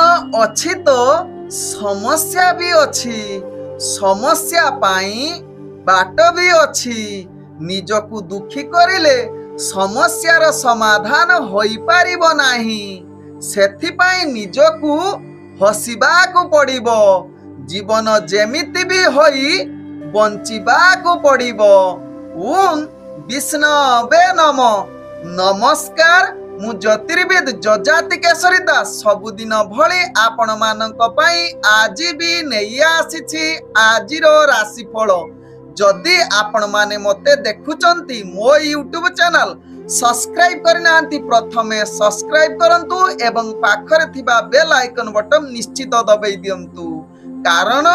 जीवन अच्छी तो समस्या भी अच्छी समस्या पाई बाट भी अच्छी निजकु दुखी करिले समस्यार समाधान होई पारिबो नाही सेथिपाई निजकु हसिबाकु पड़िबो जीवन जेमिति भी होई बंचिबाकु पड़िबो ओम विष्णवे नमः नमस्कार मु ज्योतिर्विद जजाति केशरी दास सबुदिन भली आपण मानक पई आज भी नहीं आसीछि आजिर राशिफल जदि आपण माने मते देखुचंती मो यूट्यूब चैनल सब्सक्राइब करनांती प्रथमे सब्सक्राइब करंतु एवं पाखरे थिबा बेल आइकन बटन निश्चित दबाई दियंतु कारण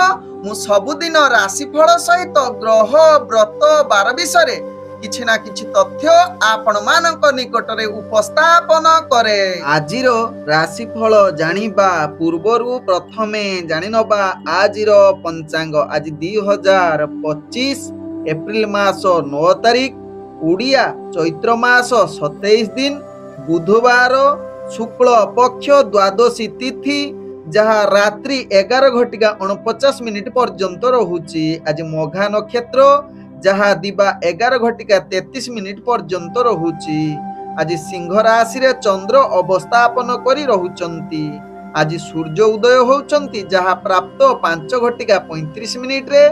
मु सबुदिन राशिफल सहित ग्रह व्रत बार विषय किछि ना किछि तथ्य आपण मानक निकटरे उपस्थापन करे। आजिर राशिफल जानिबा पूर्वरु प्रथमे जानिनबा आजिर पंचांग आज 2025 एप्रिल मास 9 तारिख उड़िया चैत्र मास 27 दिन बुधवार शुक्ल पक्ष द्वादशी तिथि जहा रात्रि 11:49 पर्यंत रहुची आज मघा नक्षत्र जहा दिबा 11:33 पर्यंत रहुची आज सिंह राशि रे चंद्र अवस्थापन करी रहुचंती आज सूर्य उदय होउचंती जहा प्राप्त 5:35 रे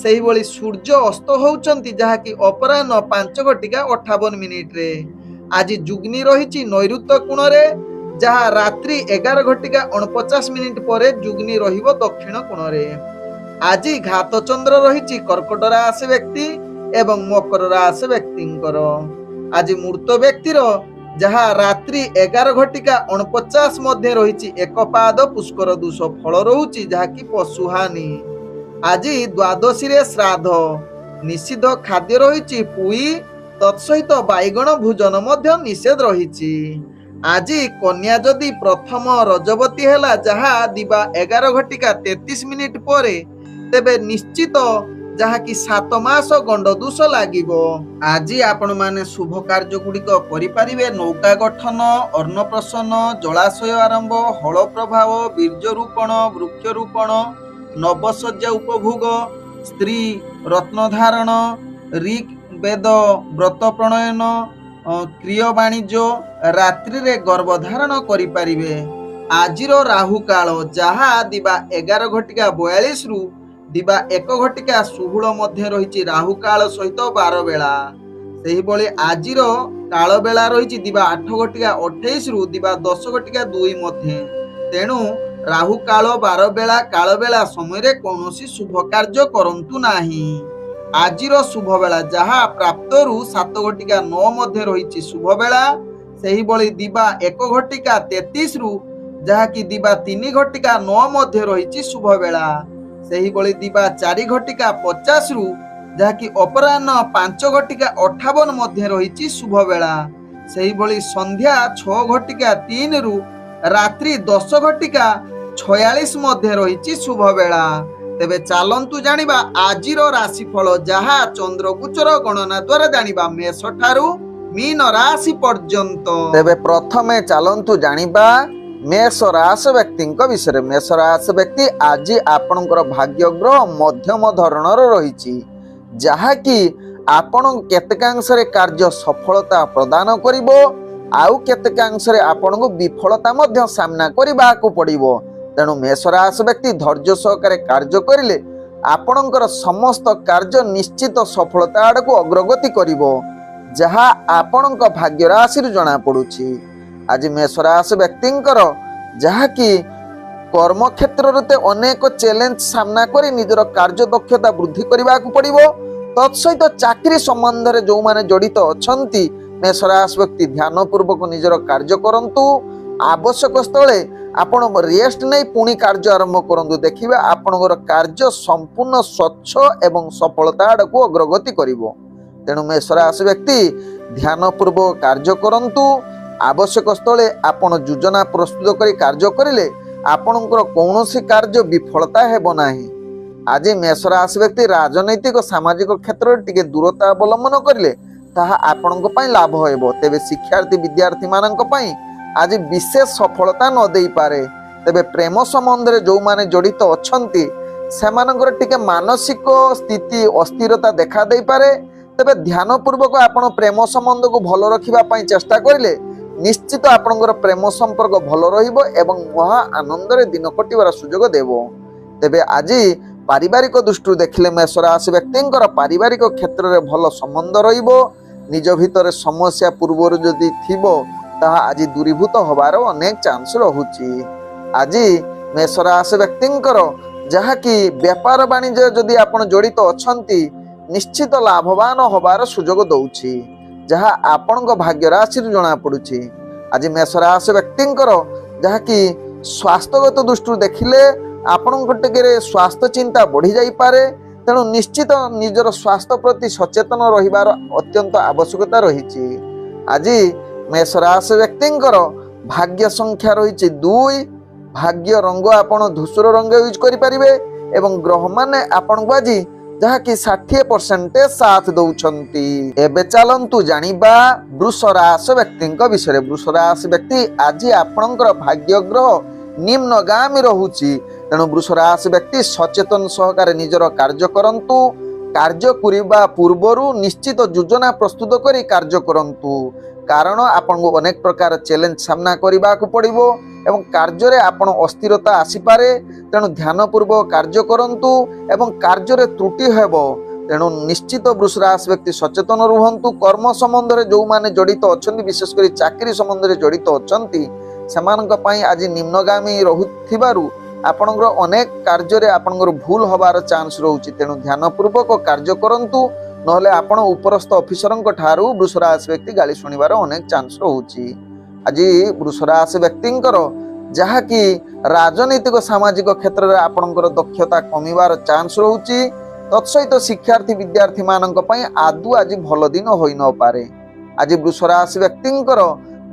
सही भली सूर्य अस्त होउचंती जहा कि अपराह्न 5:58 रे आज जुग्नि रहिची नैऋत्य कोण रे जहा रात्रि 11:49 पर जुग्नि रहिबो दक्षिण कोण रे आज घात चंद्र रही कर्कट राशि व्यक्ति एवं मकर राशि व्यक्तिंकर आज मूर्त व्यक्तिर जहा रात्रि 11:49 मध्य रही एक पाद पुष्कर दूष फल रोची जहा कि पशुहानी आज द्वादशी रे श्राद्ध निषिद्ध खाद्य रही पुई तत्सहित बैगण भोजन मध्य निषेध रही आज कन्या जदि प्रथम रजवती है जहा दिबा 11:33 पर तेबे निश्चित जहा कि 7 मास गंड दोष लागिबो आज आपण माने शुभ कार्य गुड़िक करि परिबे नौका गठन अन्नप्रसन जलाशय आरंभ हल प्रभाव बीर्ज रोपण वृक्ष रोपण नवसज्जा उपभोग स्त्री रत्न धारण ऋग वेद व्रत प्रणयन क्रिय वाणिज्य रात्रि रे गर्भधारण करि परिबे आजिरो राहु काल जहा दिबा 11:42 रु दिबा 1:16 मध्य रही राहु काल सहित 12 बेला सही भली आजिर काल बेला रही दिबा 8:28 रु दिबा 10:02 मध्य तेणु राहु काल 12 बेला काल बेला समय कौनसी शुभ कार्य करंतु नाही आजिर शुभ बेला जहा प्राप्त रु 7:09 मध्य रही शुभ बेला सही भली दिबा 1:33 रु जहा कि दिबा 3:09 मध्य रही शुभ बेला सही भली दिबा 4:50 रु जहा कि अपराह्न 5:58 मध्य रही शुभ बेला सही भली संध्या 6:03 रु रात्रि 10:46 मध्य रही शुभ बेला तेबे चालंतु जानिबा आजिर राशिफल जहा चंद्र गोचर गणना द्वारा जानिबा मेष ठारू मीन राशि पर्यंत तेबे प्रथमे चालंतु जानिबा मेष राशि व्यक्ति विषय मेष राशि व्यक्ति आज आपणकर भाग्य ग्रह मध्यम धरणर रही जहा कि आपण केतकांशरे कार्य सफलता प्रदान करिवो आउ केतकांशरे आपणको विफलता मध्य सामना करिबाकू पड़िवो तेणु मेष राशि व्यक्ति धैर्य सहकारे कार्य करिले आपणकर समस्त कार्य निश्चित सफलता आड़ को अग्रगति करिवो जहा आपणक भाग्य राशि जना पड़ुछि आज मेष राशि व्यक्तिंकर जहा कि कर्म क्षेत्र रे अनेक चैलेंज सामना करी निजर कार्य दक्षता वृद्धि करने को पड़िवो तत्सहित चाकरी संबंध रे जो माने जड़ित अछंती मेष राशि व्यक्ति ध्यान पूर्वक निजर कार्य करंतु आवश्यक स्थले आपण रेस्ट नहीं पुणी कार्य आरंभ करंतु देखिबा आपणकर कार्य संपूर्ण स्वच्छ एवं सफलता आड़ को अग्रगति करिवो तेणु मेष राशि व्यक्ति ध्यान पूर्वक कार्य करंतु आवश्यक स्थले आपण योजना प्रस्तुत करी कार्य करिले आपणकर कौनसी कार्य विफलता हेबो नाही आज मेष राशि व्यक्ति राजनैतिक सामाजिक क्षेत्र में टिके दूरता अवलंबन करिले ताहा आपणक पई लाभ हेबो तेबे शिक्षार्थी विद्यार्थी मानक पई आज विशेष सफलता न देई पारे तेबे प्रेम संबंध रे जो माने जड़ित अछंती सेमानंकर टिके मानसिक स्थिति अस्थिरता देखा दे पारे। तेबे ध्यान पूर्वक आपण प्रेम संबंध को भल रखिबा पई चेष्टा करिले निश्चित आपणकर प्रेम संपर्क भल रहिबो एवं महा आनंद रे दिन कटिबार सुजोग देबो। तेबे आज पारिवारिक दृष्टि देखिले मेष राशि व्यक्तिंकर पारिवारिक क्षेत्र में भल संबंध रहिबो। निज भितर समस्या पूर्वर जदि थिबो ताहा आज दूरीभूत होबार अनेक चांस रहुची। आज मेष राशि व्यक्तिंकर जहाँकि व्यापार वाणिज्य जदि आपण जड़ित अछंती निश्चित लाभवान होबार सुजोग दउछि जहाँ आपणक भाग्य राशि जना पड़ुछि। आज मेष राशि व्यक्तिंकर जहाँकि स्वास्थ्यगत दृष्टि देखिले आपणक टिके स्वास्थ्य चिंता बढ़ी जाई पारे। तेणु निश्चित निजर स्वास्थ्य प्रति सचेतन रहिबार अत्यंत आवश्यकता रहिछि। आज मेष राशि व्यक्तिंकर भाग्य संख्या रहिछि 2। भाग्य रंग आपण धूसर रंग यूज करि परिबे एवं ग्रह माने आपण को आज जहाँकि 60% साथ दौछंती। एबे चलंतु जानिबा वृष राशि व्यक्तिंक विषय। वृष राशि व्यक्ति आज आपणकर भाग्य ग्रह निम्नगामी रहुछि। तेणु वृष राशि व्यक्ति सचेतन सहकारे निजर कार्य करंतु। कार्य करिबा पूर्वरु निश्चित योजना प्रस्तुत करी कार्य करंतु कारण आपन अनेक प्रकार चैलेंज सामना करबा को पड़िबो एवं कार्य रे आपण अस्थिरता आसी पारे। तेणु ध्यान पूर्वक कार्य करंतु एवं कार्य रे त्रुटि हेबो। तेणु निश्चित वृष राशि व्यक्ति सचेतन रुहंतु। कर्म संबंध रे जो माने जड़ित अछंती विशेष करी चाकरी संबंध रे जड़ित अछंती सेमानक पई आज निम्नगामी रहुथिबारु आपणकर अनेक कार्य रे आपणकर भूल होबार चांस रहुछि। तेणु ध्यान पूर्वक कार्य करंतु नहले आपण उपरस्थ ऑफिसरंक ठारू वृष राशि व्यक्ति गाली सुनिबार अनेक चांस रहुछि। आज वृष राशि व्यक्तिंकर जहाँकि राजनीतिक सामाजिक क्षेत्र में आपणकर दक्षता कमिबार चांस रहुछि। तत्सहित शिक्षार्थी विद्यार्थी मानक पई आदु आज भल दिन होई न पारे। आज वृष राशि व्यक्तिंकर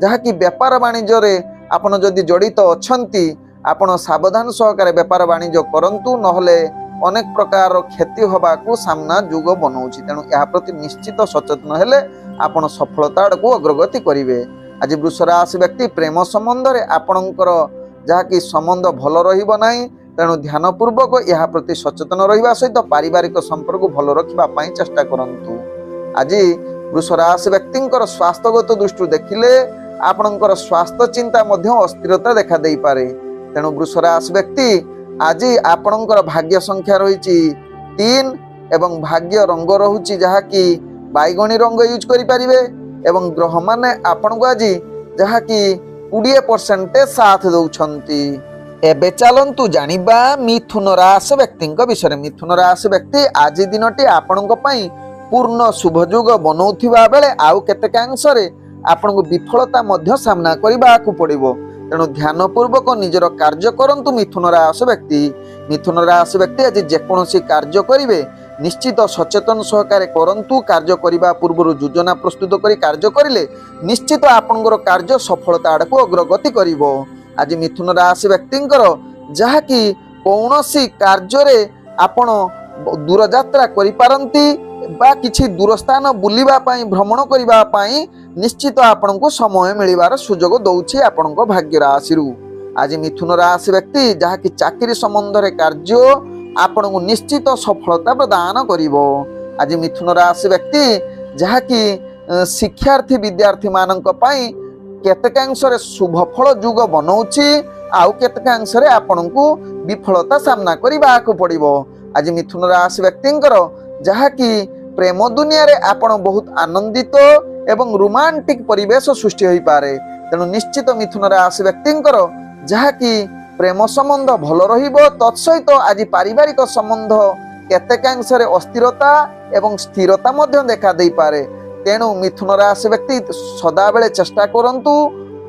जहाँकि व्यापार वाणिज्य रे आपण जदि जड़ित अछंती आपण सावधान सहकारे व्यापार वाणिज्य करंतु नहले अनेक प्रकार क्षति होबा को सामना युग बनाउछि। तेणु या प्रति निश्चित सचेतन हेले आपण सफलता को अग्रगति करिवे। आज वृष राशि व्यक्ति प्रेम संबंध रे आपणकर जहाँकि संबंध भल रहिबो नाही। तेणु ध्यान पूर्वक या प्रति सचेतन रहिबा सहित पारिवारिक संपर्क भल रखिबा पई चेष्टा करंतु। आज वृष राशि व्यक्तिंकर स्वास्थ्यगत दृष्टि देखिले आपणकर स्वास्थ्य चिंता मध्य अस्थिरता देखा देई पारे। तेणु वृष राशि व्यक्ति आज आपणकर भाग्य संख्या रहिछि 3 एवं भाग्य रंग रहुछि जहाँकि बैगणी रंग यूज करि परिबे एवं ग्रह माने आपण को आज जहाँकि 20% साथ दौछंती। एबे चलंतु जानिबा मिथुन राशि व्यक्तिंक विषय। मिथुन राशि व्यक्ति आज दिनटी आपणक पई पूर्ण शुभयोग बनौथिबा बेले आउ केतेकांश रे आपण को विफलता मध्य सामना करबा को पड़िबो। तेणु ध्यान पूर्वक निजर कार्य करंतु मिथुन राशि व्यक्ति। मिथुन राशि व्यक्ति आज जेकोसी कार्य करिवे निश्चित सचेतन सहकारे करंतु। कार्य करिबा पूर्व योजना प्रस्तुत करी कार्य करिले निश्चित आपनकर कार्य सफलता आड़ को अग्रगति करिवो। आज मिथुन राशि व्यक्तिंकर जहाँकि कौनसी कार्य रे आपण दूर यात्रा करि पारंती बा किछि दूर स्थान बुलिबा पई भ्रमण करिबा पई निश्चित आपनको समय मिलिबार सुजोग दउछि आपनको भाग्य राशिरु। आज मिथुन राशि व्यक्ति जहाँकि चाकरी संबंध रे कार्य आपनको निश्चित सफलता प्रदान करिवो। आज मिथुन राशि व्यक्ति जहाँकि शिक्षार्थी विद्यार्थी मानक पई केतेकांश रे शुभ फल युग बनौछि आउ केतेकांश रे आपनको विफलता सामना करिबा को पड़िवो। आज मिथुन राशि व्यक्तिंकर जहाँकि प्रेम दुनिया रे आपण बहुत आनंदित एवं रोमांटिक परिवेश सृष्टि होई पारे। तेणु निश्चित मिथुन राशि व्यक्तिंकर जहाँकि प्रेम संबंध भल रहिबो। तत्सहित आज पारिवारिक संबंध केतेकांश रे अस्थिरता एवं स्थिरता मध्य देखा देई पारे। तेणु मिथुन राशि व्यक्ति सदा बेले चेष्टा करंतु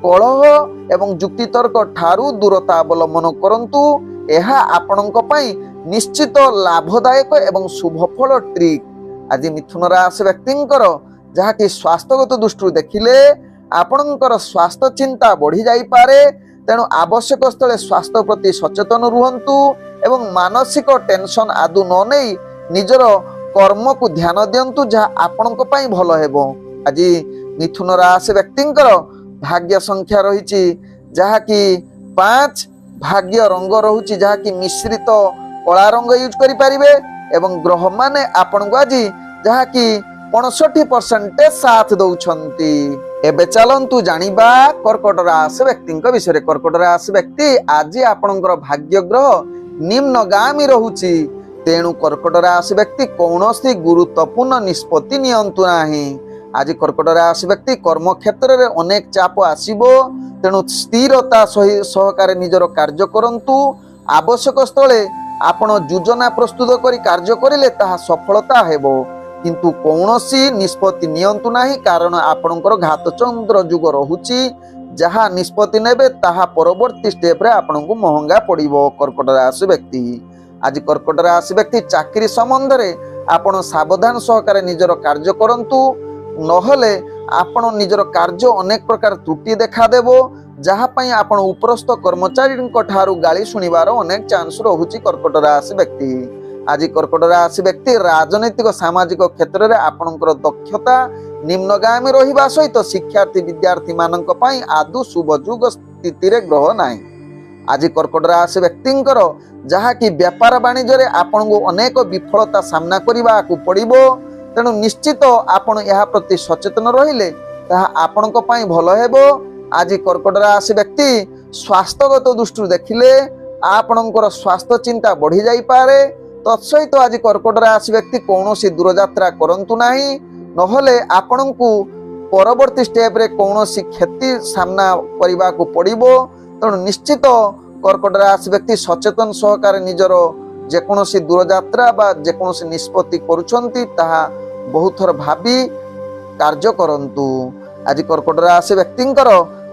कलह एवं युक्तितर्क ठारू दूरता अवलंबन करंतु। यह आपणक पई निश्चित लाभदायक एवं शुभफल ट्रिक। आज मिथुन राशि व्यक्तिंकर जहाँकि स्वास्थ्यगत दृष्टि देखिले आपणकर स्वास्थ्य चिंता बढ़ी जाई पारे। तेणु आवश्यक स्थले स्वास्थ्य प्रति सचेतन रुहंतु एवं मानसिक टेंशन आदु न नहीं निजर कर्म को ध्यान दियंतु जहाँ आपणक पई भल हेबो। आज मिथुन राशि व्यक्तिंकर भाग्य संख्या रहिछि जहाँकि 5 भाग्य रंग रहुची जहाँकि मिश्रित कला रंग यूज करें एवं ग्रह माने आपण को आज जहाँकि 65% साथ दौरान। एबे चलतु जानिबा कर्कट राशि व्यक्ति विषय। कर्कट राशि व्यक्ति आज आपणकर भाग्य ग्रह निम्नगामी रहुची, तेणु कर्कट राशि व्यक्ति कौनसी गुरुत्वपूर्ण निष्पत्ति नियंतु नाही। आज कर्कट राशि व्यक्ति कर्म क्षेत्र में अनेक चाप आसीबो, तेणु स्थिरता सहकारे निजर कार्य करंतु। आवश्यक स्थले आपण योजना प्रस्तुत करी कार्य करिले ताहा सफलता हेबो, किंतु कौनसी निष्पत्ति नियंतु नाही, कारण आपणकर घात चंद्र जुग रहुची। जहा निष्पत्ति नेबे ताहा परवर्ती स्टेप रे आपनको महंगा पड़िबो। कर्कट राशि व्यक्ति आज कर्कट राशि व्यक्ति चाकरी संबंध रे आपण सावधान सहकारे निजर कार्य करंतु, नहले आपण निजर कार्य अनेक प्रकार त्रुटि देखा देबो, जहा पई आपण उपरस्थ कर्मचारी ठारू गाली सुनिबार अनेक चांस रहुची। कर्कट राशि व्यक्ति आज कर्कट राशि व्यक्ति राजनैतिक सामाजिक क्षेत्र में आपणकर दक्षता निम्नगामी रहिबा सहित शिक्षार्थी विद्यार्थी मानक पई आदु शुभ जुग स्थिति रे ग्रह नाही। आज कर्कट राशि व्यक्तिंकर जहा कि व्यापार वाणिज्य रे आपनको अनेक विफलता सामना करिबा को पड़िबो, तेणु निश्चित आपण यहा प्रति सचेतन रहिले ताहा आपणक पई भलो हेबो। आज कर्कट राशि व्यक्ति स्वास्थ्यगत दृष्टि देखिले आपणकर स्वास्थ्य चिंता बढ़ी जाई पारे। तत्सहित आज कर्कट राशि व्यक्ति कौनसी दूरयात्रा करंतु नाही, नहले आपणकु परवर्ती स्टेप रे कौनसी क्षति सामना करिबा को पड़िबो। तेणु निश्चित कर्कट राशि व्यक्ति सचेतन सहकारे निजर जेकोसी दूरयात्रा बा जेकोसी निष्पत्ति करुछंती ताहा बहुत थर भाबी कार्य करंतु। आज कर्कट राशि व्यक्तिंकर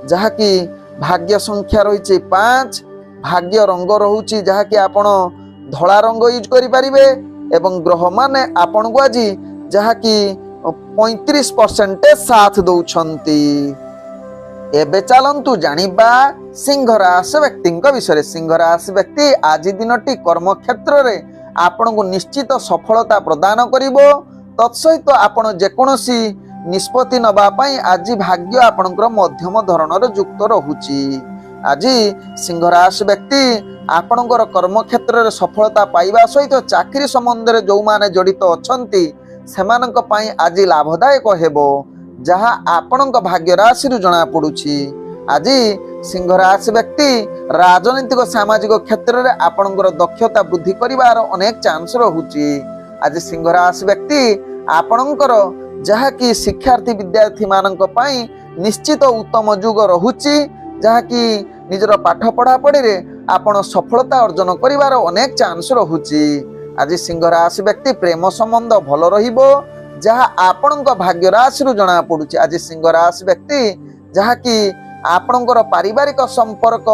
जहा कि भाग्य संख्या रही 5, भाग्य रंग रहुची जहा कि आपण धला रंग यूज करि परिबे एवं ग्रह माने आपण को आज जहा कि 35% साथ दौछंती। एबे चलंतु जानिबा सिंह राशि व्यक्ति विषय। सिंह राशि व्यक्ति आज दिनटी कर्म क्षेत्र रे आपण को निश्चित सफलता प्रदान करिवो। तत्सहित आपण जेकोसी निष्पत्ति नबा पई आज भाग्य आपणकर मध्यम धरणर युक्त रहुची। आज सिंह राशि व्यक्ति आपणकर कर्म क्षेत्र रे सफलता पाइबा सहित चाकरी संबंध रे जो माने जड़ित अछंती सेमानक पई आज लाभदायक हेबो, जहा आपणक भाग्य राशि रु जणा पडुची। आज सिंह राशि व्यक्ति राजनीतिक सामाजिक क्षेत्र रे आपणकर दक्षता वृद्धि करिवार अनेक चांस रहुची। आज सिंह राशि व्यक्ति आपणकर जहा कि शिक्षार्थी विद्यार्थी मानक पई निश्चित उत्तम युग रहुची, जहा कि निजर पाठ पढ़ा पढ़ी रे आपण सफलता अर्जन करिवार अनेक चांस रहुची। आज सिंह राशि व्यक्ति प्रेम संबंध भल रहिबो, जहा आपणक भाग्य राशि रु जणा पडुची। आज सिंह राशि व्यक्ति जहा कि आपणकर पारिवारिक संपर्क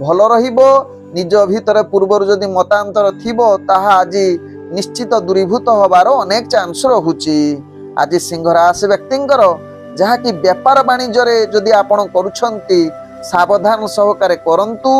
भल रहिबो, निज भितर पूर्वर जदि मतांतर थिबो ताहा आज निश्चित दूरीभूत होबार अनेक चांस रहुची। आज सिंह राशि व्यक्तिंकर जहा कि व्यापार वाणिज्य रे जदि आपण करूछंती सावधान सहकारे करंतु,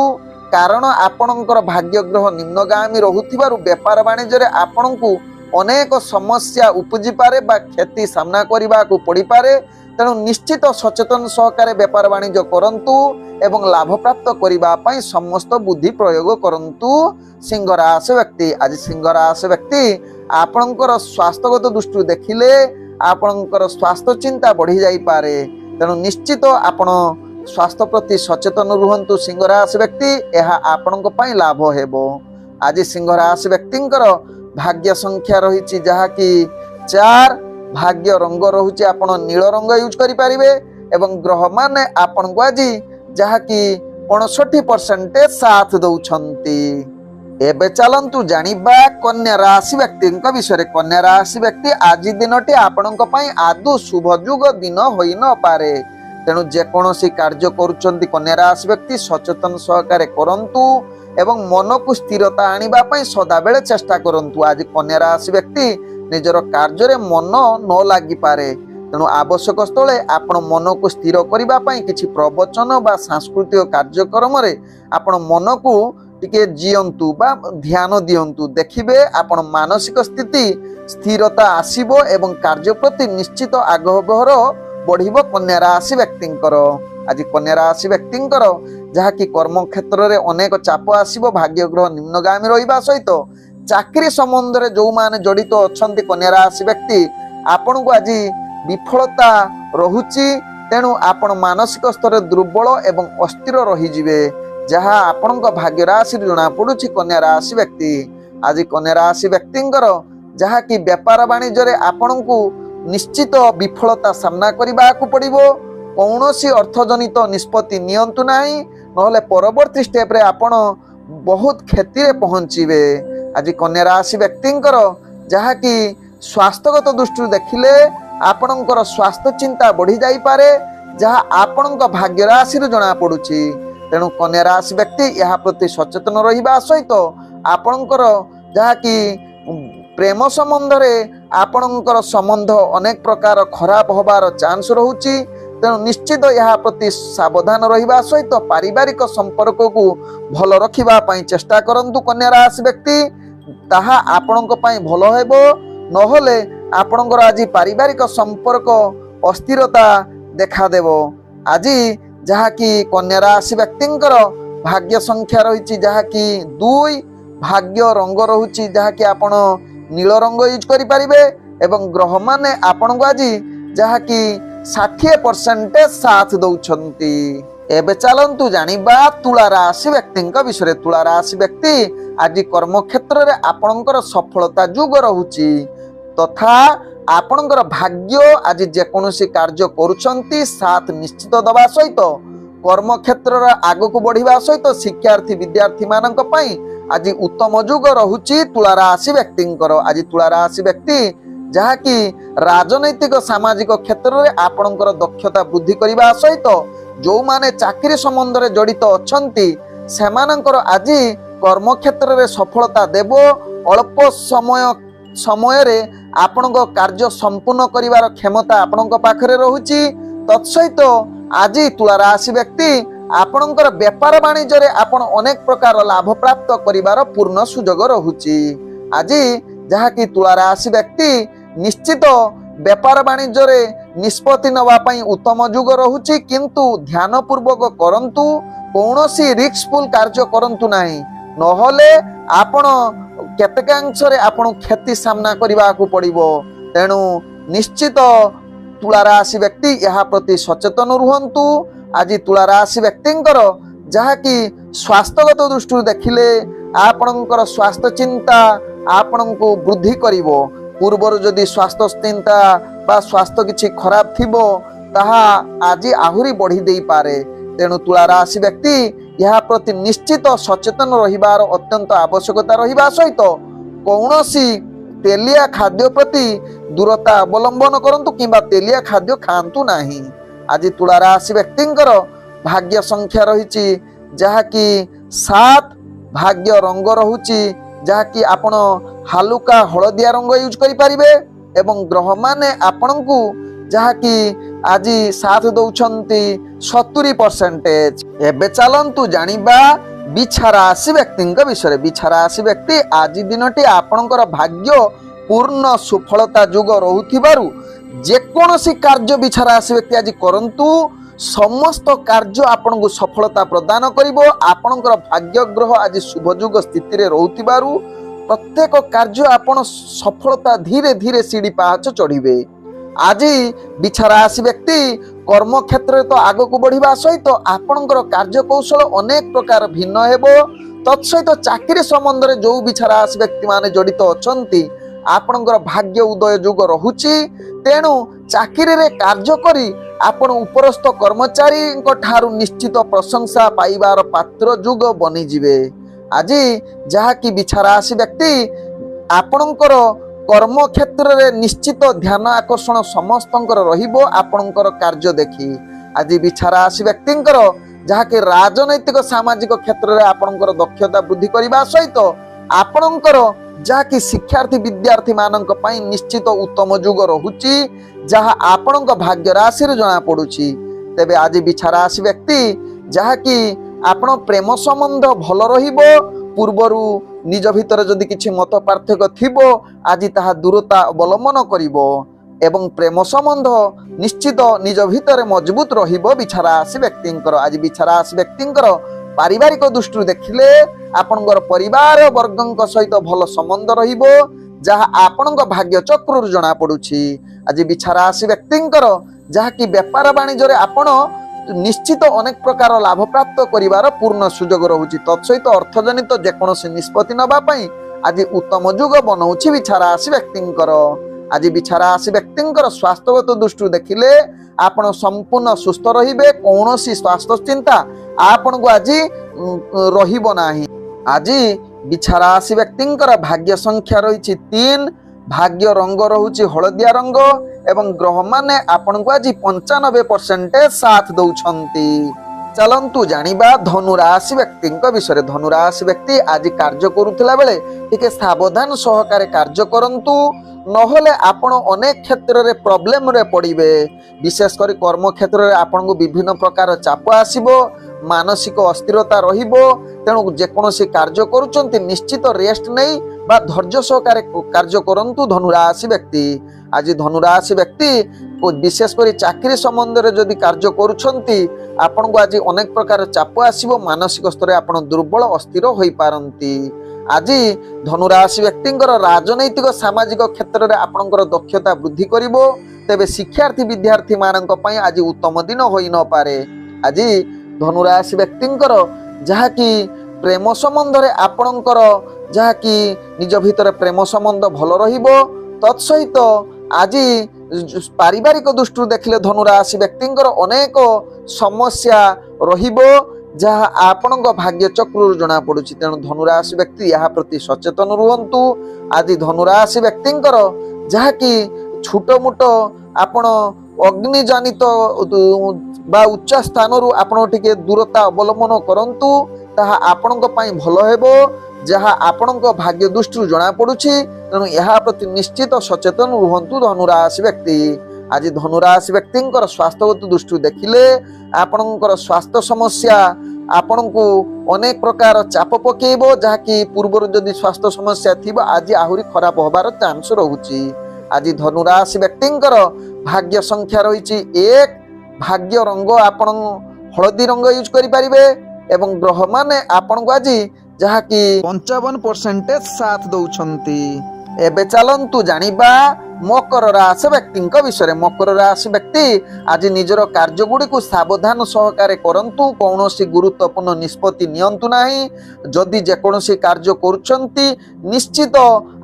कारण आपणकर भाग्य ग्रह निम्नगामी रहुथिबारु व्यापार वाणिज्य रे आपणकु अनेक समस्या उपजी पारे बा क्षति सामना करिबा को पड़ी पारे। तेणु निश्चित सचेतन सहकारे व्यापार वाणिज्य करंतु एवं लाभ प्राप्त करिबा पई समस्त बुद्धि प्रयोग करंतु सिंह राशि व्यक्ति। आज सिंह राशि व्यक्ति आपणकर स्वास्थ्यगत दृष्टि देखिले आपणकर स्वास्थ्य चिंता बढ़ी जाई पारे, तेणु निश्चित आपण स्वास्थ्य प्रति सचेतन रुहंतु सिंह राशि व्यक्ति, यह आपणक पई लाभ हेबो। आज सिंह राशि व्यक्तिंकर भाग्य संख्या रही जहा कि 4, भाग्य रंग रहुची आपण नील रंग यूज करि परिबे एवं ग्रह माने आपण को आज जहा कि 65% साथ दौछंती। एबे चलंतु जानिबा कन्या राशि व्यक्ति विषय। कन्या राशि व्यक्ति आज दिनटी आपणक पई आदु शुभ जुग दिन होई न पारे, तेणु जेकोसी कार्य करुचंती कन्या राशि व्यक्ति सचेतन सहकारे करंतु एवं मन को स्थिरता आनिबा पई सदा बेले चेष्टा करंतु। आज कन्या राशि व्यक्ति निजर कार्य रे मन न लागि पारे, तेणु आवश्यक स्थले आपण मन को स्थिर करिबा पई किछि प्रवचन बा सांस्कृतिक कार्यक्रम रे आपण मन को टिके जियंतु बा ध्यान दियंतु, देखिबे आपण मानसिक स्थिति स्थिरता आसीबो एवं कार्य प्रति निश्चित आग्रह बढ़िबो कन्या राशि व्यक्तिंकर। आज कन्या राशि व्यक्तिंकर जहाँकि कर्म क्षेत्र में अनेक चाप आसो भाग्य ग्रह निम्नगामी रहा सहित चाकरी संबंध में जो मैंने जड़ित अच्छा कन्या राशि व्यक्ति आपण को आज विफलता रहुची तेणु आपण मानसिक स्तर दुर्बल एवं अस्थिर रहीजिवे जहाँ आपण भाग्य राशि जना पड़ुछि कन्या राशि व्यक्ति आज कन्या राशि व्यक्तिंकर जहाँ कि व्यापार वाणिज्य आपण को निश्चित विफलता सामना करने को पड़ो कौन सी अर्थजनित निष्पत्ति नियंतु नाही नहले परवर्ती स्टेप रे आपण बहुत क्षति रे पहुंचीबे। आज कन्या राशि व्यक्तिंकर जहाँ कि स्वास्थ्यगत दृष्टि देखिले आपणकर स्वास्थ्य चिंता बढ़ी जाई पारे जहाँ आपणक भाग्य राशि जना पड़ुछि तेणु कन्या राशि व्यक्ति यह प्रति सचेतन रहिबा सहित आपणकर जहाँ कि प्रेम संबंध रे आपणकर संबंध अनेक प्रकार खराब होबार चांस रहुछि तेणु निश्चित यह प्रति सावधान रहिबा सहित पारिवारिक संपर्क को भल रखिबा पई चेष्टा करंतु कन्या राशि व्यक्ति ताहा आपणक पई भल हेबो नहले आपणकर आज पारिवारिक संपर्क अस्थिरता देखा देबो। आज जहाँ कि कन्या राशि व्यक्तिंकर भाग्य संख्या रही जहाँ कि 2 भाग्य रंग रहुछि जहाँ कि आपण नील रंग यूज करि परिबे एवं ग्रह माने आपण को आज जहाँ कि 60% साथ दौछंती। एबे चलंतु जानिबा तुला राशि व्यक्तिंक विषय। तुला राशि व्यक्ति आज कर्म क्षेत्र रे आपणकर सफलता जुग रहुछि तथा आपणकर भाग्य आज जेकोसी कार्य करुछंती साथ निश्चित दबा सहित कर्म क्षेत्र आग को बढ़िबा सहित शिक्षार्थी विद्यार्थी मानक पई आज उत्तम जुग रहुछि तुला राशि व्यक्तिंकर। आज तुला राशि व्यक्ति जहाँ कि राजनैतिक सामाजिक क्षेत्र में आपणकर दक्षता वृद्धि करने सहित जो माने चाकरी संबंध में जड़ित अछंती सेमानंकर आज कर्म क्षेत्र में सफलता देव अल्प समय रे आपणक कार्य संपूर्ण करिवार क्षमता आपणक पाखरे रहुछि तत्सहित आज तुला राशि व्यक्ति आपणकर व्यापार वाणिज्य रे आपण अनेक प्रकार लाभ प्राप्त करिवार पूर्ण सुजोग रहुछि। आज जहाँ कि तुला राशि व्यक्ति निश्चित व्यापार वाणिज्य रे निष्पत्ति नवा पई उत्तम जुग रहुछि किंतु ध्यान पूर्वक करंतु कौनसी रिस्कफुल कार्य करंतु नाही नहले आपण केतकांश रे आपण क्षति सामना करबा को पड़िबो। तेणु निश्चित तुला राशि व्यक्ति यह प्रति सचेतन रुहंतु। आज तुला राशि व्यक्तिंकर जहाँ कि स्वास्थ्यगत दृष्टि देखिले आपणकर स्वास्थ्य चिंता आपण को वृद्धि करिवो। पूर्वर जदि स्वास्थ्य चिंता बा स्वास्थ्य किछि खराब थिबो ताहा आज आहुरी बढ़ी देई पारे। तेणु तुला राशि व्यक्ति यह प्रति निश्चित सचेतन रहिबार अत्यंत आवश्यकता रहिबा सहित कौनसी तेलिया खाद्य प्रति दूरता अवलंबन करंतु किंबा तेलिया खाद्य खांतु नाही। आज तुला राशि व्यक्तिंकर भाग्य संख्या रही जहाँ कि 7 भाग्य रंग रहुछि जहाँ कि आपण हालुका हलदिया रंग यूज करि परिबे एवं ग्रह माने आपण को जहाँ कि आज साथ दौछंती 70%। एबे चलंतु जानिबा बिछा राशि व्यक्तिंक विषय। बिछा राशि व्यक्ति आज दिनटी आपणकर भाग्य पूर्ण सफलता जुग रहुथिबारु जेकोसी कार्य बिछा राशि व्यक्ति आज करंतु समस्त कार्य आपण को सफलता प्रदान करिवो। आपणकर भाग्य ग्रह आज शुभ जुग स्थिति रे रहुथिबारु प्रत्येक कार्य आपण सफलता धीरे धीरे सीढ़ी पाहाच चढ़िबे। आज बिछा राशि व्यक्ति कर्म क्षेत्र तो आग को बढ़िबा सहित आपणकर कार्य कौशल अनेक प्रकार भिन्न हेबो। तत्सहित चाकरी संबंध रे जो बिछा राशि व्यक्ति माने जड़ित अछंती आपणकर भाग्य उदय जुग रहुछि। तेणु चाकरी रे कार्य करी आपण उपरस्थ कर्मचारी ठारू निश्चित प्रशंसा पाइबार पात्र जुग बनी जिवे। आज जहाँ कि बिछा राशि व्यक्ति आपणकर कर्म क्षेत्र रे निश्चित ध्यान आकर्षण समस्तंकर रहिबो आपणकर कार्य देखी। आज बिछा राशि व्यक्तिंकर जहाँ कि राजनैतिक सामाजिक क्षेत्र रे आपणकर दक्षता वृद्धि करबा सहित आपणकर जहाँ कि शिक्षार्थी विद्यार्थी मानक पई निश्चित उत्तम जुग रहुछि जहाँ आपणक भाग्य राशि रे जना पड़ुछि। तेबे आज बिछा राशि व्यक्ति जहाँ कि आपण प्रेम संबंध भल रहिबो पूर्वरु निज भितर जदि किछि मत पार्थक्य थिबो आज ताहा दूरता अवलंबन करिवो। ଏବଂ ପ୍ରେମ ସମ୍ବନ୍ଧ ନିଶ୍ଚିତ ନିଜ ଭିତରେ ମଜବୁତ ରହିବ ବିଛା ରାଶି ବ୍ୟକ୍ତିଙ୍କର। ଆଜି ବିଛା ରାଶି ବ୍ୟକ୍ତିଙ୍କର ପାରିବାରିକ ଦୃଷ୍ଟିରୁ ଦେଖିଲେ ଆପଣଙ୍କର ପରିବାର ବର୍ଗଙ୍କ ସହିତ ଭଲ ସମ୍ବନ୍ଧ ରହିବ, ଯାହା ଆପଣଙ୍କ ଭାଗ୍ୟ ଚକ୍ରରୁ ଜଣା ପଡୁଛି। ଆଜି ବିଛା ରାଶି ବ୍ୟକ୍ତିଙ୍କର ଯାହାକି ବେପାର ବାଣିଜ୍ୟରେ ଆପଣ ନିଶ୍ଚିତ ଅନେକ ପ୍ରକାର ଲାଭ ପ୍ରାପ୍ତ କରିବାର ପୂର୍ଣ୍ଣ ସୁଯୋଗ ରହୁଛି। ତତ୍ସହିତ ଅର୍ଥଜନିତ ଯେକୌଣସି ନିଷ୍ପତ୍ତି ନେବା ପାଇଁ ଆଜି ଉତ୍ତମ ଯୁଗ ବନଉଛି ବିଛା ରାଶି ବ୍ୟକ୍ତିଙ୍କର। ଆଜି ବିଛା ରାଶି ବ୍ୟକ୍ତିଙ୍କର ସ୍ୱାସ୍ଥ୍ୟଗତ ଦୃଷ୍ଟିରୁ ଦେଖିଲେ ଆପଣ ସମ୍ପୂର୍ଣ୍ଣ ସୁସ୍ଥ ରହିବେ, କୌଣସି ସ୍ୱାସ୍ଥ୍ୟ ଚିନ୍ତା ଆପଣଙ୍କୁ ଆଜି ରହିବ ନାହିଁ। ଆଜି ବିଛା ରାଶି ବ୍ୟକ୍ତିଙ୍କର ଭାଗ୍ୟ ସଂଖ୍ୟା ରହିଛି 3, ଭାଗ୍ୟ ରଙ୍ଗ ରହୁଛି ହଳଦିଆ ରଙ୍ଗ ଏବଂ ଗ୍ରହମାନେ ଆପଣଙ୍କୁ ଆଜି 95% ସାଥ ଦଉଛନ୍ତି। ଚାଲନ୍ତୁ ଜାଣିବା ଧନୁ ରାଶି ବ୍ୟକ୍ତିଙ୍କ ବିଷୟରେ। ଧନୁ ରାଶି ବ୍ୟକ୍ତି ଆଜି କାର୍ଯ୍ୟ କରୁଥିଲା ବେଳେ ଟିକେ ସାବଧାନ ସହକାରେ କାର୍ଯ୍ୟ କରନ୍ତୁ, ନହେଲେ ଆପଣ ଅନେକ କ୍ଷେତ୍ରରେ ପ୍ରୋବ୍ଲେମରେ ପଡ଼ିବେ। ବିଶେଷ କରି କର୍ମ କ୍ଷେତ୍ରରେ ଆପଣଙ୍କୁ ବିଭିନ୍ନ ପ୍ରକାର ଚାପ ଆସିବ, ମାନସିକ ଅସ୍ଥିରତା ରହିବ। ତେଣୁ ଯେକୌଣସି କାର୍ଯ୍ୟ କରୁଛନ୍ତି ନିଶ୍ଚିତ ରେଷ୍ଟ ନେଇ ବା ଧୈର୍ଯ୍ୟ ସହକାରେ କାର୍ଯ୍ୟ କରନ୍ତୁ ଧନୁ ରାଶି ବ୍ୟକ୍ତି। ଆଜି ଧନୁ ରାଶି ବ୍ୟକ୍ତି ବିଶେଷ କରି ଚାକିରି ସମ୍ବନ୍ଧରେ ଯଦି କାର୍ଯ୍ୟ କରୁଛନ୍ତି ଆପଣଙ୍କୁ ଆଜି ଅନେକ ପ୍ରକାର ଚାପ ଆସିବ, ମାନସିକ ସ୍ତରରେ ଆପଣ ଦୁର୍ବଳ ଅସ୍ଥିର ହୋଇପାରନ୍ତି। ଆଜି ଧନୁ ରାଶି ବ୍ୟକ୍ତିଙ୍କର ରାଜନୈତିକ ସାମାଜିକ କ୍ଷେତ୍ରରେ ଆପଣଙ୍କର ଦକ୍ଷତା ବୃଦ୍ଧି କରିବ। ତେବେ ଶିକ୍ଷାର୍ଥୀ ବିଦ୍ୟାର୍ଥୀ ମାନଙ୍କ ପାଇଁ ଆଜି ଉତ୍ତମ ଦିନ ହୋଇନପାରେ। ଆଜି ଧନୁ ରାଶି ବ୍ୟକ୍ତିଙ୍କର ଯାହାକି ପ୍ରେମ ସମ୍ବନ୍ଧରେ ଆପଣଙ୍କର ଯାହାକି ନିଜ ଭିତରେ ପ୍ରେମ ସମ୍ବନ୍ଧ ଭଲ ରହିବ। ତତ୍ସହିତ ଆଜି ପାରିବାରିକ ଦୃଷ୍ଟିରୁ ଦେଖିଲେ ଧନୁ ରାଶି ବ୍ୟକ୍ତିଙ୍କର ଅନେକ ସମସ୍ୟା ରହିବ, ଯାହା ଆପଣଙ୍କ ଭାଗ୍ୟ ଚକ୍ରରୁ ଜଣା ପଡୁଛି। ତେଣୁ ଧନୁ ରାଶି ବ୍ୟକ୍ତି ଏହା ପ୍ରତି ସଚେତନ ରୁହନ୍ତୁ। ଆଜି ଧନୁ ରାଶି ବ୍ୟକ୍ତିଙ୍କର ଯାହାକି ଛୋଟ ମୋଟ ଆପଣ ଅଗ୍ନି ଜନିତ ବା ଉଚ୍ଚ ସ୍ଥାନରୁ ଆପଣ ଟିକେ ଦୂରତା ଅବଲମ୍ବନ କରନ୍ତୁ, ତାହା ଆପଣଙ୍କ ପାଇଁ ଭଲ ହେବ, ଯାହା ଆପଣଙ୍କ ଭାଗ୍ୟ ଦୃଷ୍ଟିରୁ ଜଣା ପଡୁଛି। ତେଣୁ ଏହା ପ୍ରତି ନିଶ୍ଚିତ ସଚେତନ ରୁହନ୍ତୁ ଧନୁ ରାଶି ବ୍ୟକ୍ତି। ଆଜି ଧନୁ ରାଶି ବ୍ୟକ୍ତିଙ୍କର ସ୍ୱାସ୍ଥ୍ୟଗତ ଦୃଷ୍ଟିରୁ ଦେଖିଲେ ଆପଣଙ୍କର ସ୍ୱାସ୍ଥ୍ୟ ସମସ୍ୟା ଆପଣଙ୍କୁ ଅନେକ ପ୍ରକାର ଚାପ ପକେଇବ, ଯାହାକି ପୂର୍ବରୁ ଯଦି ସ୍ୱାସ୍ଥ୍ୟ ସମସ୍ୟା ଥିବ ଆଜି ଆହୁରି ଖରାପ ହବାର ଚାନ୍ସ ରହୁଛି। ଆଜି ଧନୁ ରାଶି ବ୍ୟକ୍ତିଙ୍କର ଭାଗ୍ୟ ସଂଖ୍ୟା ରହିଛି 1, ଭାଗ୍ୟ ରଙ୍ଗ ଆପଣ ହଳଦୀ ରଙ୍ଗ ୟୁଜ କରିପାରିବେ ଏବଂ ଗ୍ରହମାନେ ଆପଣଙ୍କୁ ଆଜି ଯାହାକି 55% ସାଥ ଦଉଛନ୍ତି। ଏବେ ଚାଲନ୍ତୁ ଜାଣିବା ମକର ରାଶି ବ୍ୟକ୍ତିଙ୍କ ବିଷୟରେ। ମକର ରାଶି ବ୍ୟକ୍ତି ଆଜି ନିଜର କାର୍ଯ୍ୟ ଗୁଡ଼ିକୁ ସାବଧାନ ସହକାରେ କରନ୍ତୁ, କୌଣସି ଗୁରୁତ୍ୱପୂର୍ଣ୍ଣ ନିଷ୍ପତ୍ତି ନିଅନ୍ତୁ ନାହିଁ। ଯଦି ଯେକୌଣସି କାର୍ଯ୍ୟ କରୁଛନ୍ତି ନିଶ୍ଚିତ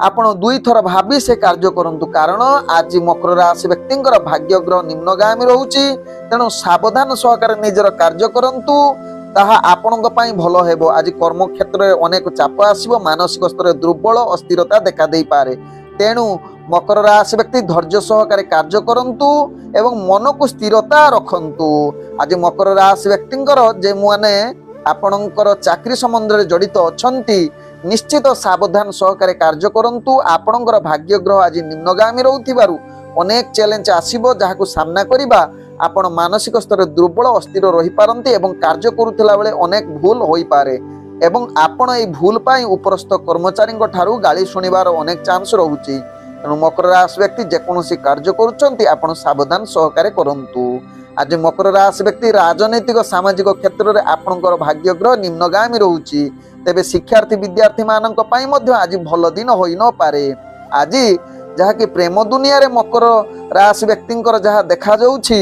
ଆପଣ 2 ଥର ଭାବି ସେ କାର୍ଯ୍ୟ କରନ୍ତୁ, କାରଣ ଆଜି ମକର ରାଶି ବ୍ୟକ୍ତିଙ୍କର ଭାଗ୍ୟ ଗ୍ରହ ନିମ୍ନଗାମୀ ରହୁଛି। ତେଣୁ ସାବଧାନ ସହକାରେ ନିଜର କାର୍ଯ୍ୟ କରନ୍ତୁ, ତାହା ଆପଣଙ୍କ ପାଇଁ ଭଲ ହେବ। ଆଜି କର୍ମକ୍ଷେତ୍ରରେ ଅନେକ ଚାପ ଆସିବ, ମାନସିକ ସ୍ତରରେ ଦୁର୍ବଳ ଅସ୍ଥିରତା ଦେଖା ଦେଇପାରେ। ତେଣୁ ମକର ରାଶି ବ୍ୟକ୍ତି ଧୈର୍ଯ୍ୟ ସହକାରେ କାର୍ଯ୍ୟ କରନ୍ତୁ ଏବଂ ମନକୁ ସ୍ଥିରତା ରଖନ୍ତୁ। ଆଜି ମକର ରାଶି ବ୍ୟକ୍ତିଙ୍କର ଯେଉଁମାନେ ଆପଣଙ୍କର ଚାକିରି ସମ୍ବନ୍ଧରେ ଜଡ଼ିତ ଅଛନ୍ତି ନିଶ୍ଚିତ ସାବଧାନ ସହକାରେ କାର୍ଯ୍ୟ କରନ୍ତୁ। ଆପଣଙ୍କର ଭାଗ୍ୟ ଗ୍ରହ ଆଜି ନିମ୍ନଗାମୀ ରହୁଥିବାରୁ ଅନେକ ଚ୍ୟାଲେଞ୍ଜ ଆସିବ, ଯାହାକୁ ସାମ୍ନା କରିବା ଆପଣ ମାନସିକ ସ୍ତରରେ ଦୁର୍ବଳ ଅସ୍ଥିର ରହିପାରନ୍ତି ଏବଂ କାର୍ଯ୍ୟ କରୁଥିଲା ବେଳେ ଅନେକ ଭୁଲ ହୋଇପାରେ ଏବଂ ଆପଣ ଏହି ଭୁଲ ପାଇଁ ଉପରସ୍ଥ କର୍ମଚାରୀଙ୍କ ଠାରୁ ଗାଳି ଶୁଣିବାର ଅନେକ ଚାନ୍ସ ରହୁଛି। ତେଣୁ ମକର ରାଶି ବ୍ୟକ୍ତି ଯେକୌଣସି କାର୍ଯ୍ୟ କରୁଛନ୍ତି ଆପଣ ସାବଧାନ ସହକାରେ କରନ୍ତୁ। ଆଜି ମକର ରାଶି ବ୍ୟକ୍ତି ରାଜନୈତିକ ସାମାଜିକ କ୍ଷେତ୍ରରେ ଆପଣଙ୍କର ଭାଗ୍ୟ ଗ୍ରହ ନିମ୍ନଗାମୀ ରହୁଛି। ତେବେ ଶିକ୍ଷାର୍ଥୀ ବିଦ୍ୟାର୍ଥୀ ମାନଙ୍କ ପାଇଁ ମଧ୍ୟ ଆଜି ଭଲ ଦିନ ହୋଇନପାରେ। ଆଜି ଯାହାକି ପ୍ରେମ ଦୁନିଆରେ ମକର ରାଶି ବ୍ୟକ୍ତିଙ୍କର ଯାହା ଦେଖାଯାଉଛି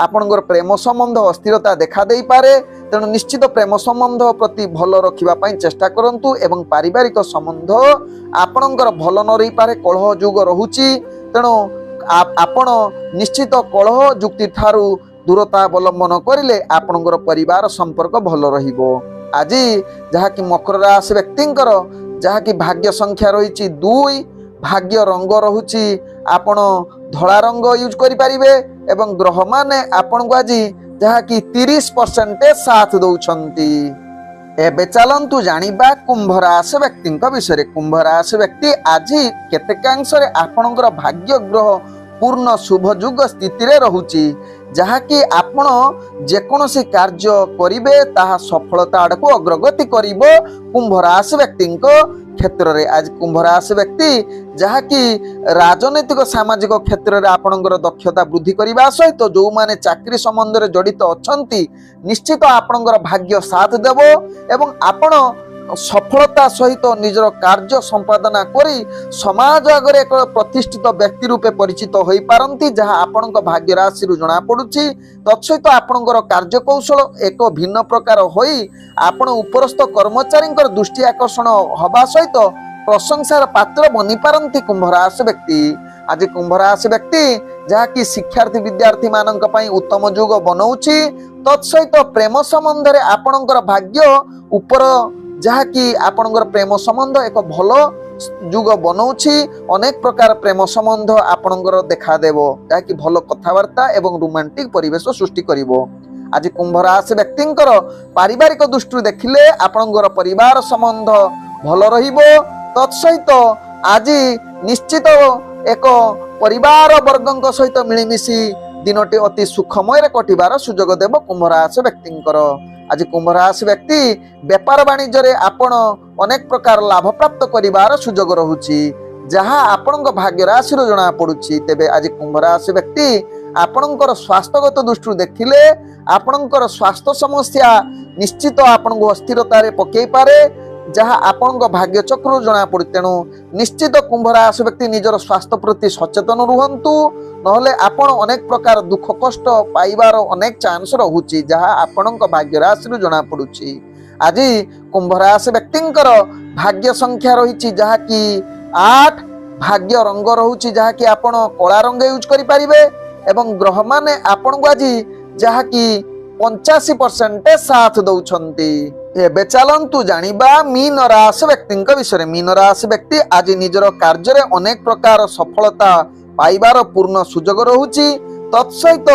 ଆପଣଙ୍କର ପ୍ରେମ ସମ୍ବନ୍ଧ ଅସ୍ଥିରତା ଦେଖା ଦେଇପାରେ। ତେଣୁ ନିଶ୍ଚିତ ପ୍ରେମ ସମ୍ବନ୍ଧ ପ୍ରତି ଭଲ ରଖିବା ପାଇଁ ଚେଷ୍ଟା କରନ୍ତୁ ଏବଂ ପାରିବାରିକ ସମ୍ବନ୍ଧ ଆପଣଙ୍କର ଭଲ ନ ରହିପାରେ, କଳହ ଯୁଗ ରହୁଛି। ତେଣୁ ଆପଣ ନିଶ୍ଚିତ କଳହ ଯୁକ୍ତି ଠାରୁ ଦୂରତା ଅବଲମ୍ବନ କରିଲେ ଆପଣଙ୍କର ପରିବାର ସମ୍ପର୍କ ଭଲ ରହିବ। ଆଜି ଯାହାକି ମକର ରାଶି ବ୍ୟକ୍ତିଙ୍କର ଯାହାକି ଭାଗ୍ୟ ସଂଖ୍ୟା ରହିଛି 2, ଭାଗ୍ୟ ରଙ୍ଗ ରହୁଛି ଆପଣ ଧଳା ରଙ୍ଗ ୟୁଜ କରିପାରିବେ ଏବଂ ଗ୍ରହମାନେ ଆପଣଙ୍କୁ ଆଜି ଯାହାକି 30% ସାଥ ଦଉଛନ୍ତି। ଏବେ ଚାଲନ୍ତୁ ଜାଣିବା କୁମ୍ଭ ରାଶି ବ୍ୟକ୍ତିଙ୍କ ବିଷୟରେ। କୁମ୍ଭ ରାଶି ବ୍ୟକ୍ତି ଆଜି କେତେକାଂଶରେ ଆପଣଙ୍କର ଭାଗ୍ୟ ଗ୍ରହ ପୂର୍ଣ୍ଣ ଶୁଭ ଯୁଗ ସ୍ଥିତିରେ ରହୁଛି, ଯାହାକି ଆପଣ ଯେକୌଣସି କାର୍ଯ୍ୟ କରିବେ ତାହା ସଫଳତା ଆଡ଼କୁ ଅଗ୍ରଗତି କରିବ କୁମ୍ଭ ରାଶି ବ୍ୟକ୍ତିଙ୍କ क्षेत्र में आज कुंभ राशि व्यक्ति जहाँकि राजनैतिक सामाजिक क्षेत्र में आपणकर दक्षता वृद्धि करने सहित जो माने चाकरी संबंध में जड़ित अच्छा निश्चित आपणकर भाग्य साथ देव एवं आपण सफलता सहित निजर कार्य संपादना करी समाज आगे एक प्रतिष्ठित व्यक्ति रूपे परिचित हो पारती जहाँ आपण भाग्य राशि जना पड़ुछि तत्सहित आपणकर कार्यकौशल एक भिन्न प्रकार होई आपण उपरस्थ कर्मचारी दृष्टि आकर्षण हवा सहित प्रशंसार पात्र बनी पारती कुंभ राशि व्यक्ति आज कुंभ राशि व्यक्ति जहाँकि शिक्षार्थी विद्यार्थी मानक पई उत्तम युग बनाउछि तत्सहित प्रेम संबंध में आपणकर भाग्य उपर जहाँकि आपणकर प्रेम संबंध एक भल युग बनाउछि अनेक प्रकार प्रेम संबंध आपणकर देखा देव जहाँकि भल कथबार्ता एवं रोमांटिक परिवेश सृष्टि करिवो। आज कुंभ राशि व्यक्तिंकर पारिवारिक दृष्टि देखिले आपणकर परिवार संबंध भल रहिबो तत्सहित आज निश्चित एक परिवार वर्गों सहित मिलमिशि दिनटी अति सुखमय कटिबार सुजोग देव कुंभ राशि व्यक्तिंकर। आज कुंभ राशि व्यक्ति व्यापार वाणिज्य आपण अनेक प्रकार लाभ प्राप्त करिबार सुजोग रहुछि जहाँ आपण भाग्य राशि जना पड़ुछि। तेबे आज कुंभ राशि व्यक्ति आपणकर स्वास्थ्यगत दृष्टि देखिले आपणकर स्वास्थ्य समस्या निश्चित आपण अस्थिरतार पकई पारे जहाँ आपण भाग्य चक्र जना पड़े तेणु निश्चित कुंभ राशि व्यक्ति निजर स्वास्थ्य प्रति सचेतन रुहंतु नहले आपण अनेक प्रकार दुख कष्ट पाइबार अनेक चांस रहुछि जहाँ आपण भाग्य राशि जना पड़ुछि। आज कुंभ राशि व्यक्तिंकर भाग्य संख्या रही जहाँ कि 8 भाग्य रंग रहुछि जहाँ कि आपण कला रंग यूज करि परिबे एवं ग्रह माने आपण को आज जहाँ कि 85% साथ दौछंती। एबे चलंतु जानिबा मीन राशि व्यक्ति विषय। मीन राशि व्यक्ति आज निजर कार्य रे अनेक प्रकार सफलता पाइबार पूर्ण सुजोग रहुछि तत्सहित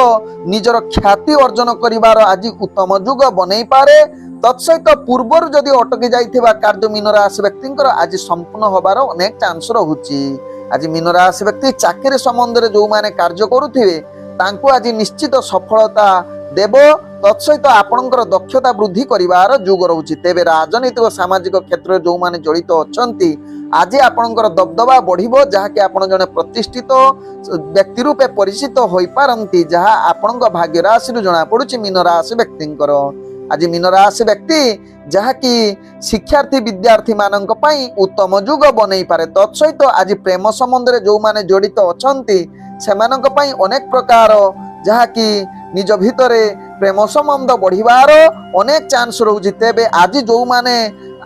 निजर ख्याति अर्जन करिबार आज उत्तम युग बनै पारे तत्सहित पूर्वर जदि अटकी जाइथिबा कार्य मीन राशि व्यक्तिंकर आज संपूर्ण होबार अनेक चांस रहुछि। आज मीन राशि व्यक्ति चाकरी संबंध रे जो माने कार्य करुथिबे तांको आज निश्चित सफलता देव तत्सहित आपणकर दक्षता वृद्धि करिवार युग रहुछि। तेबे राजनीतिक सामाजिक क्षेत्र जो माने जड़ित अछंती आज आपणकर दबदबा बढ़िबो जहाँकि आपण जने प्रतिष्ठित व्यक्ति रूपे परिचित होई पारंती जहाँ आपणक भाग्य राशि जना पड़ुछि मीन राशि व्यक्तिंकर। आज मीन राशि व्यक्ति जहाँकि शिक्षार्थी विद्यार्थी मानक पई उत्तम युग बनै पारे तत्सहित आज प्रेम संबंध रे जो माने जड़ित अछंती सेमानक पई अनेक प्रकार जहाँकि निज भितरे प्रेम संबंध बढ़िबार अनेक चांस रहुछि। तेबे आज जो माने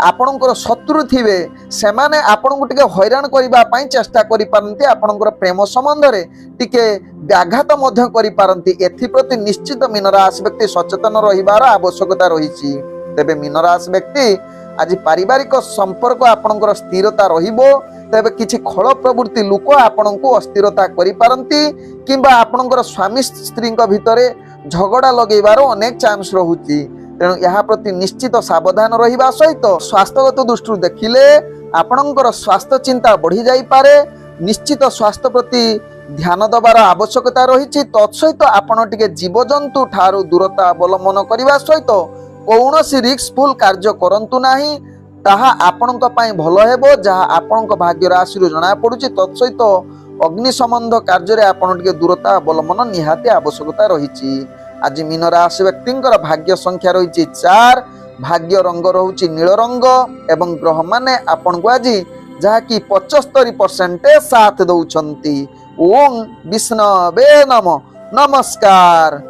आपणकर शत्रु थिबे सेमाने आपणको टिके हैरान करिबा पई चेष्टा करि पारंती आपणकर प्रेम संबंध रे टिके व्याघात मध्य करि पारंती एथि प्रति निश्चित मीन राशि व्यक्ति सचेतन रहिबार आवश्यकता रहिछि। तेबे मीन राशि व्यक्ति आज पारिवारिक संपर्क आपणकर स्थिरता रहिबो तेबे किछि खल प्रवृत्ति लोक आपणको अस्थिरता करि पारंती किंबा आपणकर स्वामी स्त्री भितरे झगड़ा लगेबार अनेक चांस रहुछि तेणु यह प्रति निश्चित सावधान रहिबा सहित स्वास्थ्यगत दृष्टि देखिले आपणकर स्वास्थ्य चिंता बढ़ी जाई पारे निश्चित स्वास्थ्य प्रति ध्यान दबार आवश्यकता रही तत्सहित आपण टिके जीवजंतु ठारू दूरता अवलंबन करने सहित कौन रिस्कफुल कार्य करंतु नाही ताहा आपणक पई भल हेबो जहाँ आपणक भाग्य राशि जना पड़ुछि तत्सहित अग्नि संबंध कार्य रे आपण टिके दूरता अवलंबन निहाती आवश्यकता रही। आज मीन राशि व्यक्तिंकर भाग्य संख्या रही 4 भाग्य रंग रहुछि नील रंग एवं ग्रह माने आपण को आज जहाँ कि 75% साथ दौछंती। ओम विष्णवे नमः। नमस्कार।